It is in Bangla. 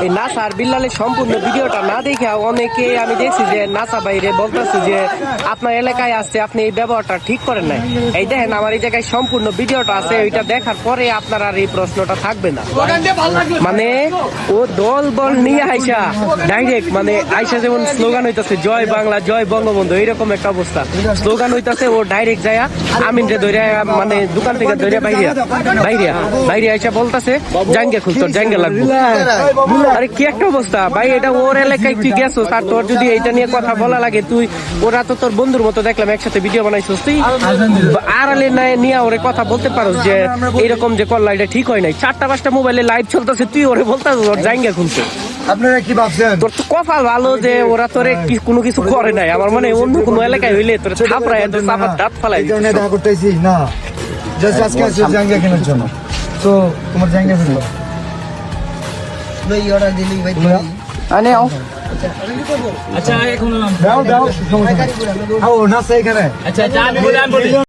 এই নাসা আর বিল্লালের সম্পূর্ণ ভিডিওটা না দেখে অনেকে আমি দেখছি যে নাসা বাইরে বলতেছে যে আপনার এলাকায় আসছে, আপনি এই ব্যবহারটা ঠিক করেন নাই। এই দেখেন আমার এই জায়গায় সম্পূর্ণ ভিডিওটা আছে, ওইটা দেখার পরে আপনার আর এই প্রশ্নটা থাকবে না। মানে ও দল বল নিয়ে আইসা ডাইরেক্ট মানে আইসা যেমন স্লোগান হইতাছে জয় বাংলা জয় বঙ্গবন্ধু, এইরকম একটা অবস্থা স্লোগান হইতাছে। ও ডাইরেক্ট যায় আমিন রে ধরে মানে দোকান থেকে ধরে বাইরে আইসা বলতাছে জাঙ্গে খুলতো জাঙ্গে লাগবে। আরে কি একটা অবস্থা ভাই, এটা ওর এলাকায় তুই গেছো আর তোর যদি এইটা নিয়ে কথা বলা লাগে, তুই ওরা তো তোর বন্ধুর মতো দেখলাম একসাথে ভিডিও বানাইছিস, তুই আড়ালে নিয়ে ওরে কথা বলতে পারো যে এইরকম যে করলা এটা ঠিক হয় নাই। 4টা-5টা মোবাইলে লাইভ চলতেছে, তুই ওরে বলতাস ওর জাঙ্গে খুলতে। আপনারা কি ভাবছেন? তোর তো কপাল ভালো যে ওরা তোরে কোনো কিছু করে নাই। আমার মানে অন্য কোনো এলাকায় হইলে তোর থাপড়ায় তোর চাপার দাঁত ফালাই এই জন্য দেখা করতেছি না, জাস্ট আজকে আসছে জাঙ্গিয়া কেনার জন্য। তো তোমার জাঙ্গিয়া ফেলবো ভাই অর্ডার দিলি ভাই আনে আও। আচ্ছা এখন দাও দাও, ও না সেই এখানে। আচ্ছা আমি বলি